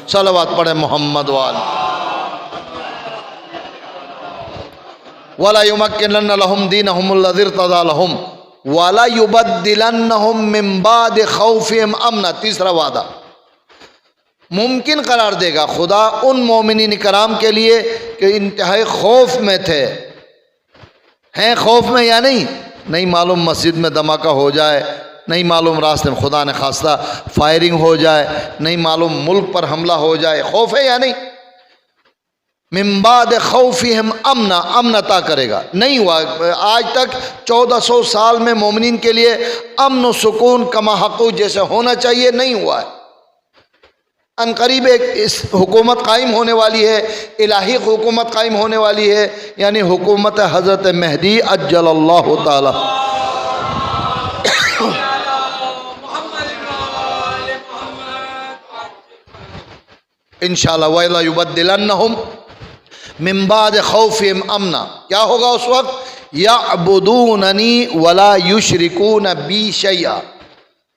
صلوات پڑھیں محمد وآلہ۔ وَلَا يُمَكِّنَنَّ لَهُمْ دِينَهُمُ الَّذِي ارْتَضَىٰ لَهُمْ وَلَا يُبَدِّلَنَّهُم مِّن بَعْدِ خَوْفِهِمْ أَمْنًا۔ تیسرا وعدہ ممکن قرار دے گا خدا ان مومنین کرام کے لیے کہ انتہائی خوف میں تھے، ہیں خوف میں یا نہیں معلوم مسجد میں دھماکہ ہو جائے، نہیں معلوم راستے میں خدا نے خواستہ فائرنگ ہو جائے، نہیں معلوم ملک پر حملہ ہو جائے، خوف ہے یا نہیں؟ من بعد خوفہم امنا، امن عطا کرے گا۔ نہیں ہوا آج تک 1400 سال میں مومنین کے لیے امن و سکون کما حقو جیسے ہونا چاہیے نہیں ہوا ہے۔ ان قریب ایک اس حکومت قائم ہونے والی ہے، الہی حکومت قائم ہونے والی ہے، یعنی حکومت حضرت مہدی عجل اللہ تعالی۔ انشاءاللہ وَإِلَّا يُبَدِّلَنَّهُمْ من بعد خوفہم امنا۔ کیا ہوگا اس وقت؟ یعبدوننی ولا یشرکون بی شیئا،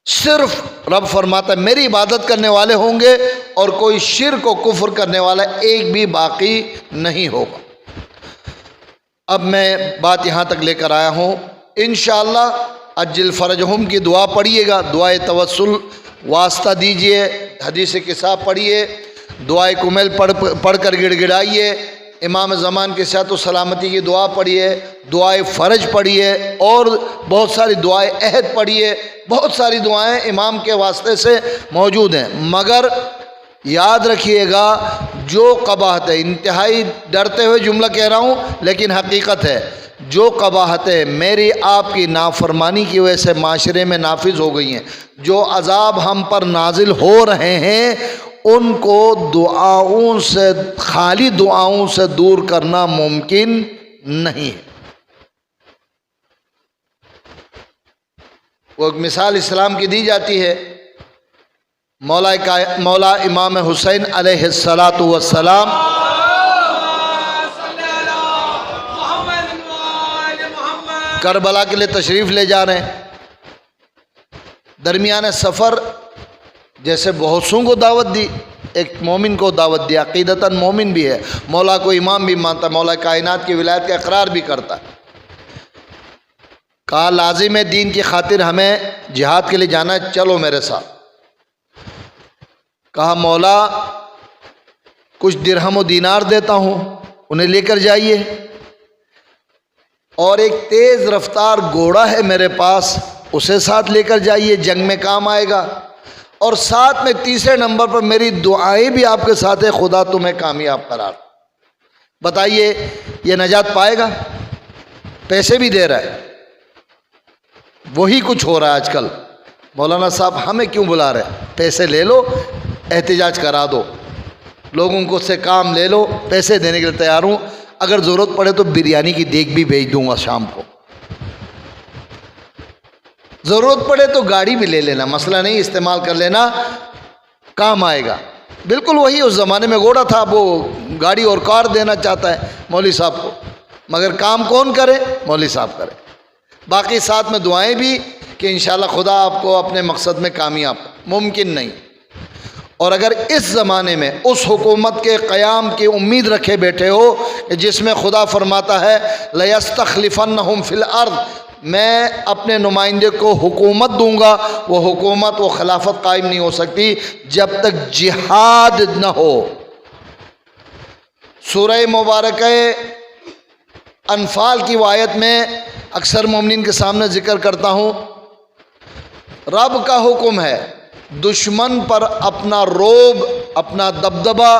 صرف رب فرماتا ہے میری عبادت کرنے والے ہوں گے اور کوئی شرک و کفر کرنے والا ایک بھی باقی نہیں ہوگا۔ اب میں بات یہاں تک لے کر آیا ہوں، انشاءاللہ عجل فرجہم کی دعا پڑھیے گا، دعائے توسل واسطہ دیجئے، حدیث کساء پڑھیے، دعائے کمیل پڑھ کر گڑ گڑائیے، امام زمان کی صحت و سلامتی کی دعا پڑھیے، دعائے فرج پڑھیے، اور بہت ساری دعائے عہد پڑھیے، بہت ساری دعائیں امام کے واسطے سے موجود ہیں۔ مگر یاد رکھیے گا جو قباحت ہے، انتہائی ڈرتے ہوئے جملہ کہہ رہا ہوں لیکن حقیقت ہے، جو قباحتیں میری آپ کی نافرمانی کی وجہ سے معاشرے میں نافذ ہو گئی ہیں، جو عذاب ہم پر نازل ہو رہے ہیں، ان کو دعاؤں سے، خالی دعاؤں سے دور کرنا ممکن نہیں ہے۔ وہ ایک مثال اسلام کی دی جاتی ہے، مولا امام حسین علیہ السلام کربلا کے لیے تشریف لے جا رہے ہیں، درمیان سفر جیسے بہت سوں کو دعوت دی، ایک مومن کو دعوت دی، عقیدتاً مومن بھی ہے، مولا کو امام بھی مانتا، مولا کائنات کی ولایت کا اقرار بھی کرتا ہے۔ کہا لازم ہے دین کی خاطر ہمیں جہاد کے لیے جانا ہے، چلو میرے ساتھ۔ کہا مولا کچھ درہم و دینار دیتا ہوں، انہیں لے کر جائیے، اور ایک تیز رفتار گھوڑا ہے میرے پاس، اسے ساتھ لے کر جائیے، جنگ میں کام آئے گا، اور ساتھ میں تیسرے نمبر پر میری دعائیں بھی آپ کے ساتھ ہے، خدا تمہیں کامیاب قرار۔ بتائیے یہ نجات پائے گا؟ پیسے بھی دے رہا ہے، وہی کچھ ہو رہا ہے آج کل۔ مولانا صاحب ہمیں کیوں بلا رہے ہیں؟ پیسے لے لو، احتجاج کرا دو، لوگوں کو سے کام لے لو، پیسے دینے کے لیے تیار ہوں، اگر ضرورت پڑے تو بریانی کی دیگ بھی بھیج دوں گا شام کو، ضرورت پڑے تو گاڑی بھی لے لینا، مسئلہ نہیں، استعمال کر لینا، کام آئے گا۔ بالکل وہی اس زمانے میں گھوڑا تھا، وہ گاڑی اور کار دینا چاہتا ہے مولوی صاحب کو، مگر کام کون کرے؟ مولوی صاحب کرے۔ باقی ساتھ میں دعائیں بھی کہ انشاءاللہ خدا آپ کو اپنے مقصد میں کامیاب، ممکن نہیں۔ اور اگر اس زمانے میں اس حکومت کے قیام کی امید رکھے بیٹھے ہو کہ جس میں خدا فرماتا ہے لَيَسْتَخْلِفَنَّهُمْ فِي الْأَرْضِ، میں اپنے نمائندے کو حکومت دوں گا، وہ حکومت، وہ خلافت قائم نہیں ہو سکتی جب تک جہاد نہ ہو۔ سورہ مبارکہ انفال کی آیت میں اکثر مومنین کے سامنے ذکر کرتا ہوں، رب کا حکم ہے دشمن پر اپنا روب، اپنا دبدبہ،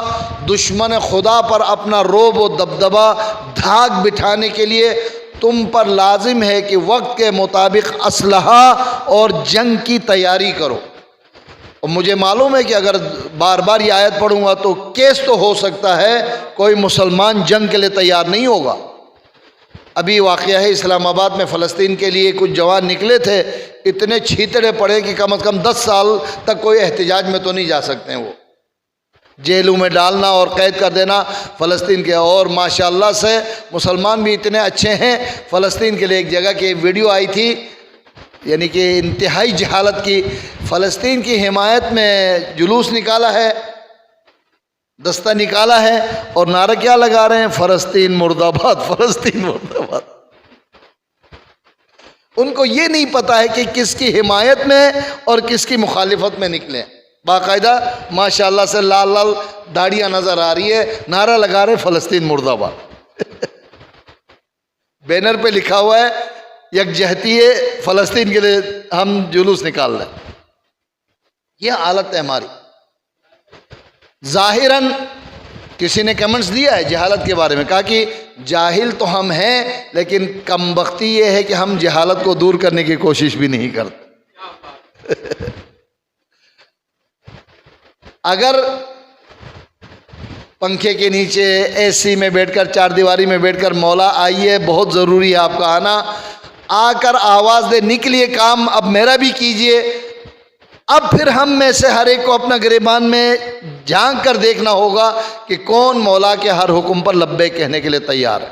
دشمن خدا پر اپنا روب و دبدبہ دھاک بٹھانے کے لیے تم پر لازم ہے کہ وقت کے مطابق اسلحہ اور جنگ کی تیاری کرو۔ اور مجھے معلوم ہے کہ اگر بار بار یہ آیت پڑھوں گا تو کیس تو ہو سکتا ہے کوئی مسلمان جنگ کے لیے تیار نہیں ہوگا۔ ابھی واقعہ ہے اسلام آباد میں فلسطین کے لیے کچھ جوان نکلے تھے، اتنے چھیتڑے پڑے کہ کم از کم 10 سال تک کوئی احتجاج میں تو نہیں جا سکتے ہیں، وہ جیلوں میں ڈالنا اور قید کر دینا فلسطین کے۔ اور ماشاءاللہ سے مسلمان بھی اتنے اچھے ہیں، فلسطین کے لیے ایک جگہ کی ویڈیو آئی تھی، یعنی کہ انتہائی جہالت کی، فلسطین کی حمایت میں جلوس نکالا ہے، دستہ نکالا ہے اور نعرہ کیا لگا رہے ہیں؟ فلسطین مرد آباد، فلسطین مرد آباد۔ ان کو یہ نہیں پتا ہے کہ کس کی حمایت میں اور کس کی مخالفت میں نکلے۔ باقاعدہ ماشاءاللہ سے لال لال داڑیاں نظر آ رہی ہے، نعرہ لگا رہے فلسطین مرد آباد۔ بینر پہ لکھا ہوا ہے یکجہتی فلسطین کے لیے ہم جلوس نکال رہے ہیں۔ یہ حالت ہے ہماری۔ ظاہراً کسی نے کمنٹس دیا ہے جہالت کے بارے میں، کہا کہ جاہل تو ہم ہیں لیکن کم بختی یہ ہے کہ ہم جہالت کو دور کرنے کی کوشش بھی نہیں کرتے۔ اگر پنکھے کے نیچے اے سی میں بیٹھ کر، چار دیواری میں بیٹھ کر مولا آئیے بہت ضروری ہے آپ کا آنا، آ کر آواز دے نکلیے کام اب میرا بھی کیجئے، اب پھر ہم میں سے ہر ایک کو اپنا گریبان میں جھانک کر دیکھنا ہوگا کہ کون مولا کے ہر حکم پر لبیک کہنے کے لیے تیار ہے۔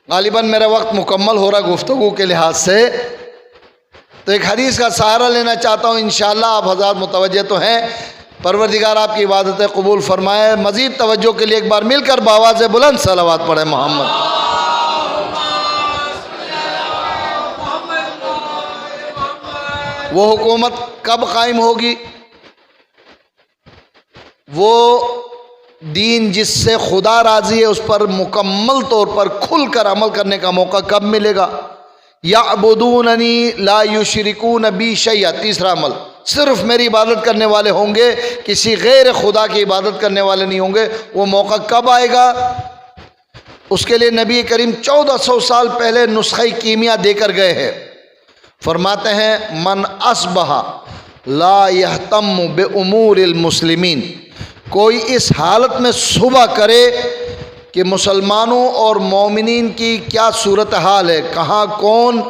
غالباً میرا وقت مکمل ہو رہا گفتگو کے لحاظ سے، تو ایک حدیث کا سہارا لینا چاہتا ہوں، انشاءاللہ آپ حضرات متوجہ تو ہیں۔ پروردگار آپ کی عبادتیں قبول فرمائے۔ مزید توجہ کے لیے ایک بار مل کر بآواز بلند صلوات پڑھیں محمد۔ وہ حکومت کب قائم ہوگی؟ وہ دین جس سے خدا راضی ہے اس پر مکمل طور پر کھل کر عمل کرنے کا موقع کب ملے گا؟ یعبدوننی لا یشرکون بی شیئا، تیسرا عمل، صرف میری عبادت کرنے والے ہوں گے، کسی غیر خدا کی عبادت کرنے والے نہیں ہوں گے۔ وہ موقع کب آئے گا؟ اس کے لیے نبی کریم 1400 سال پہلے نسخہ کیمیا دے کر گئے ہیں۔ فرماتے ہیں من اصبح لا یہتم بامور المسلمین، کوئی اس حالت میں صبح کرے کہ مسلمانوں اور مومنین کی کیا صورتحال ہے، کہاں کون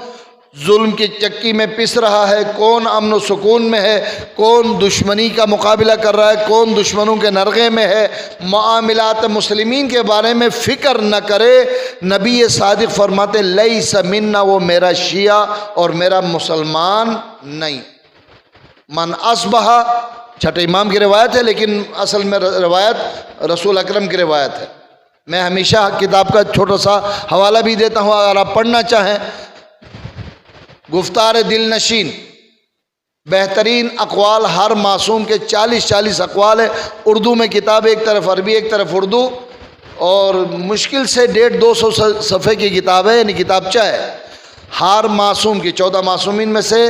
ظلم کی چکی میں پس رہا ہے، کون امن و سکون میں ہے، کون دشمنی کا مقابلہ کر رہا ہے، کون دشمنوں کے نرغے میں ہے، معاملات مسلمین کے بارے میں فکر نہ کرے، نبی صادق فرماتے لیس منا، وہ میرا شیعہ اور میرا مسلمان نہیں۔ من اصبح، چھٹے امام کی روایت ہے لیکن اصل میں روایت رسول اکرم کی روایت ہے۔ میں ہمیشہ کتاب کا چھوٹا سا حوالہ بھی دیتا ہوں اگر آپ پڑھنا چاہیں۔ گفتار دل نشین، بہترین اقوال ہر معصوم کے 40 اقوال ہیں۔ اردو میں کتاب، ایک طرف عربی ایک طرف اردو، اور مشکل سے 150-200 صفحے کی کتاب ہے، یعنی کتابچہ ہے۔ ہر معصوم کی 14 معصومین میں سے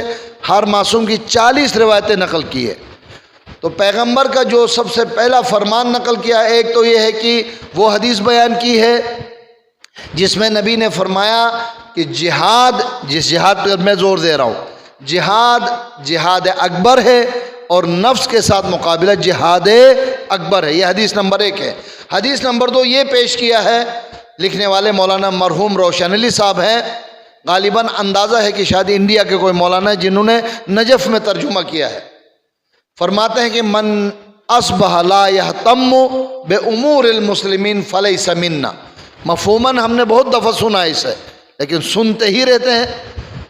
ہر معصوم کی 40 روایتیں نقل کی ہے۔ تو پیغمبر کا جو سب سے پہلا فرمان نقل کیا ہے، ایک تو یہ ہے کہ وہ حدیث بیان کی ہے جس میں نبی نے فرمایا کہ جہاد، جس جہاد پر میں زور دے رہا ہوں، جہاد اکبر ہے، اور نفس کے ساتھ مقابلہ جہاد اکبر ہے۔ یہ حدیث نمبر 1 ہے۔ حدیث نمبر 2 یہ پیش کیا ہے، لکھنے والے مولانا مرحوم روشن علی صاحب ہیں، غالباً اندازہ ہے کہ شاید انڈیا کے کوئی مولانا ہے جنہوں نے نجف میں ترجمہ کیا ہے۔ فرماتے ہیں کہ من اصبح لا یہتم بامور المسلمین فلیس منا۔ مفہوماً ہم نے بہت دفعہ سنا ہے اسے، لیکن سنتے ہی رہتے ہیں،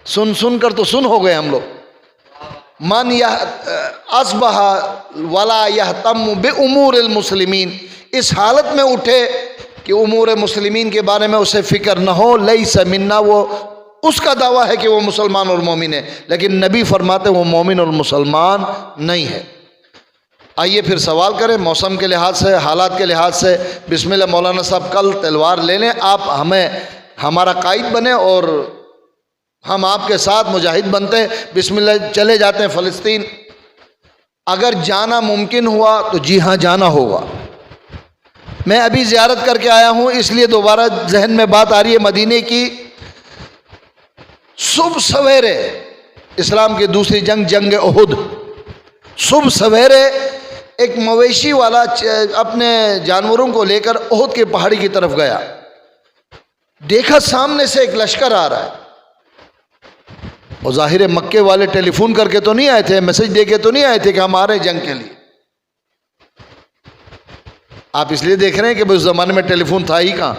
سن کر تو سن ہو گئے ہم لوگ۔ من اصبح ولا یہتم بامور المسلمین، اس حالت میں اٹھے کہ امور مسلمین کے بارے میں اسے فکر نہ ہو، لیس منا، وہ اس کا دعویٰ ہے کہ وہ مسلمان اور مومن ہے، لیکن نبی فرماتے ہیں وہ مومن اور مسلمان نہیں ہے۔ آئیے پھر سوال کریں موسم کے لحاظ سے، حالات کے لحاظ سے۔ بسم اللہ مولانا صاحب کل تلوار لے لیں، آپ ہمیں ہمارا قائد بنے اور ہم آپ کے ساتھ مجاہد بنتے ہیں۔ بسم اللہ چلے جاتے ہیں فلسطین۔ اگر جانا ممکن ہوا تو جی ہاں جانا ہوگا۔ میں ابھی زیارت کر کے آیا ہوں، اس لیے دوبارہ ذہن میں بات آ رہی ہے مدینے کی۔ صبح سویرے اسلام کی دوسری جنگ احد، صبح سویرے ایک مویشی والا اپنے جانوروں کو لے کر احد کے پہاڑی کی طرف گیا، دیکھا سامنے سے ایک لشکر آ رہا ہے، اور ظاہر مکے والے ٹیلی فون کر کے تو نہیں آئے تھے، میسج دے کے تو نہیں آئے تھے کہ ہم آ رہے ہیں جنگ کے لیے۔ آپ اس لیے دیکھ رہے ہیں کہ اس زمانے میں ٹیلی فون تھا ہی کہاں،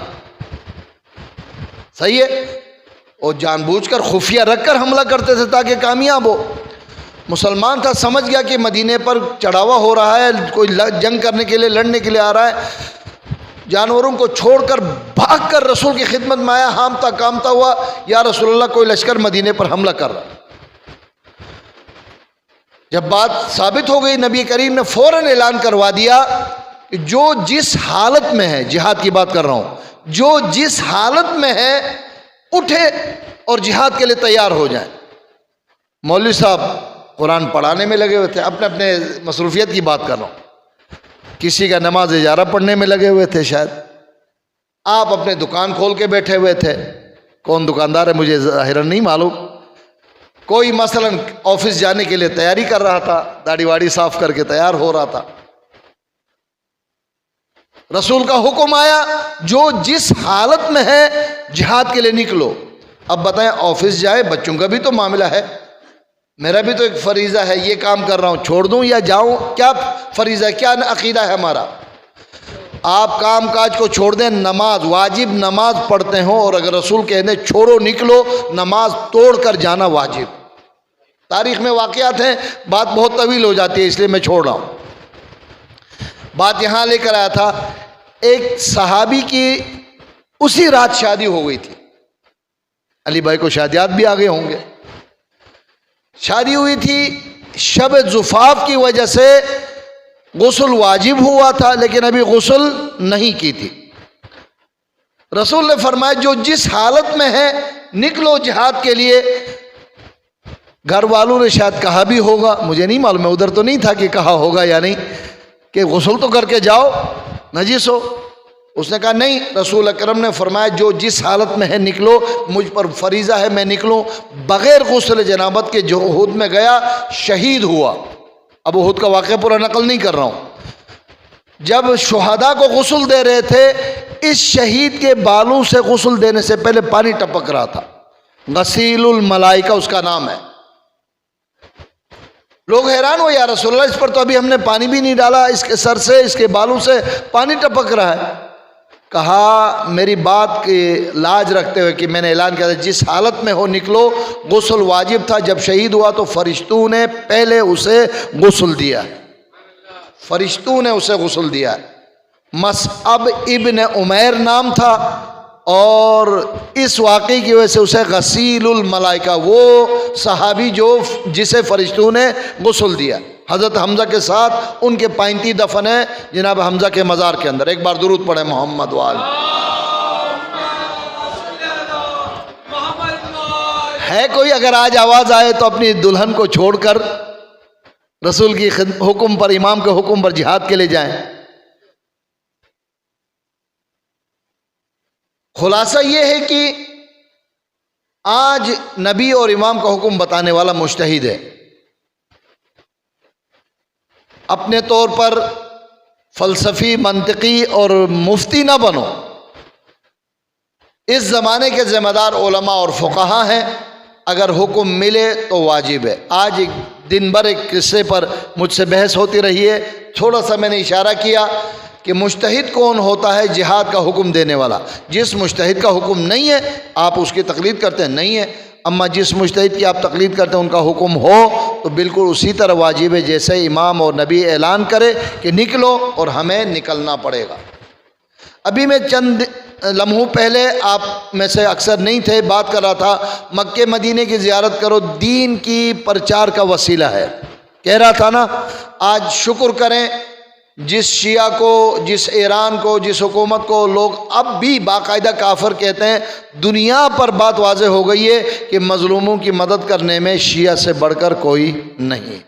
صحیح ہے، اور جان بوجھ کر خفیہ رکھ کر حملہ کرتے تھے تاکہ کامیاب ہو۔ مسلمان تھا، سمجھ گیا کہ مدینے پر چڑھاوا ہو رہا ہے، کوئی جنگ کرنے کے لیے، لڑنے کے لیے آ رہا ہے، جانوروں کو چھوڑ کر بھاگ کر رسول کی خدمت میں آیا، ہامتا کامتا ہوا، یا رسول اللہ کوئی لشکر مدینے پر حملہ کر رہا۔ جب بات ثابت ہو گئی، نبی کریم نے فوراً اعلان کروا دیا کہ جو جس حالت میں ہے، جہاد کی بات کر رہا ہوں، جو جس حالت میں ہے اٹھے اور جہاد کے لیے تیار ہو جائیں۔ مولوی صاحب قرآن پڑھانے میں لگے ہوئے تھے، اپنے مصروفیت کی بات کر رہا ہوں، کسی کا نماز اجارہ پڑھنے میں لگے ہوئے تھے، شاید آپ اپنے دکان کھول کے بیٹھے ہوئے تھے، کون دکاندار ہے مجھے ظاہراً نہیں معلوم، کوئی مثلا آفس جانے کے لیے تیاری کر رہا تھا، داڑھی واڑی صاف کر کے تیار ہو رہا تھا، رسول کا حکم آیا جو جس حالت میں ہے جہاد کے لیے نکلو۔ اب بتائیں آفس جائے، بچوں کا بھی تو معاملہ ہے، میرا بھی تو ایک فریضہ ہے، یہ کام کر رہا ہوں، چھوڑ دوں یا جاؤں؟ کیا فریضہ ہے، کیا عقیدہ ہے ہمارا؟ آپ کام کاج کو چھوڑ دیں، نماز واجب نماز پڑھتے ہوں، اور اگر رسول کہہ دیں چھوڑو نکلو، نماز توڑ کر جانا واجب۔ تاریخ میں واقعات ہیں، بات بہت طویل ہو جاتی ہے اس لیے میں چھوڑ رہا ہوں۔ بات یہاں لے کر آیا تھا، ایک صحابی کی اسی رات شادی ہو گئی تھی، علی بھائی کو شادیات بھی آگے ہوں گے، شادی ہوئی تھی، شب زفاف کی وجہ سے غسل واجب ہوا تھا لیکن ابھی غسل نہیں کی تھی۔ رسول نے فرمایا جو جس حالت میں ہے نکلو جہاد کے لیے۔ گھر والوں نے شاید کہا بھی ہوگا، مجھے نہیں معلوم، میں ادھر تو نہیں تھا کہ کہا ہوگا یا نہیں، کہ غسل تو کر کے جاؤ، نجس ہو۔ اس نے کہا نہیں، رسول اکرم نے فرمایا جو جس حالت میں ہے نکلو، مجھ پر فریضہ ہے میں نکلوں۔ بغیر غسل جنابت کے جو احد میں گیا شہید ہوا۔ اب احد کا واقعہ پورا نقل نہیں کر رہا ہوں۔ جب شہداء کو غسل دے رہے تھے، اس شہید کے بالوں سے غسل دینے سے پہلے پانی ٹپک رہا تھا، غسیل الملائکہ اس کا نام ہے۔ لوگ حیران ہو، یا رسول اللہ اس پر تو ابھی ہم نے پانی بھی نہیں ڈالا، اس کے سر سے، اس کے بالوں سے پانی ٹپک رہا ہے۔ کہا میری بات کی لاج رکھتے ہوئے کہ میں نے اعلان کیا تھا جس حالت میں ہو نکلو، غسل واجب تھا، جب شہید ہوا تو فرشتوں نے پہلے اسے غسل دیا، فرشتوں نے اسے غسل دیا۔ مصعب ابن عمیر نام تھا، اور اس واقعے کی وجہ سے اسے غسیل الملائکہ، وہ صحابی جسے فرشتوں نے غسل دیا۔ حضرت حمزہ کے ساتھ ان کے پائنتی دفن ہے جناب حمزہ کے مزار کے اندر۔ ایک بار درود پڑھیں محمد وآل۔ ہے کوئی اگر آج آواز آئے تو اپنی دلہن کو چھوڑ کر رسول کی حکم پر، امام کے حکم پر جہاد کے لیے جائیں؟ خلاصہ یہ ہے کہ آج نبی اور امام کا حکم بتانے والا مجتہد ہے۔ اپنے طور پر فلسفی، منطقی اور مفتی نہ بنو۔ اس زمانے کے ذمہ دار علماء اور فقہا ہیں، اگر حکم ملے تو واجب ہے۔ آج ایک دن بھر ایک قصے پر مجھ سے بحث ہوتی رہی ہے، تھوڑا سا میں نے اشارہ کیا کہ مجتہد کون ہوتا ہے جہاد کا حکم دینے والا۔ جس مجتہد کا حکم نہیں ہے آپ اس کی تقلید کرتے ہیں، نہیں ہے۔ اما جس مجتہد کی آپ تقلید کرتے ہیں ان کا حکم ہو تو بالکل اسی طرح واجب ہے جیسے امام اور نبی اعلان کرے کہ نکلو، اور ہمیں نکلنا پڑے گا۔ ابھی میں چند لمحوں پہلے آپ میں سے اکثر نہیں تھے، بات کر رہا تھا مکہ مدینے کی زیارت کرو، دین کی پرچار کا وسیلہ ہے، کہہ رہا تھا نا۔ آج شکر کریں جس شیعہ کو، جس ایران کو، جس حکومت کو لوگ اب بھی باقاعدہ کافر کہتے ہیں، دنیا پر بات واضح ہو گئی ہے کہ مظلوموں کی مدد کرنے میں شیعہ سے بڑھ کر کوئی نہیں۔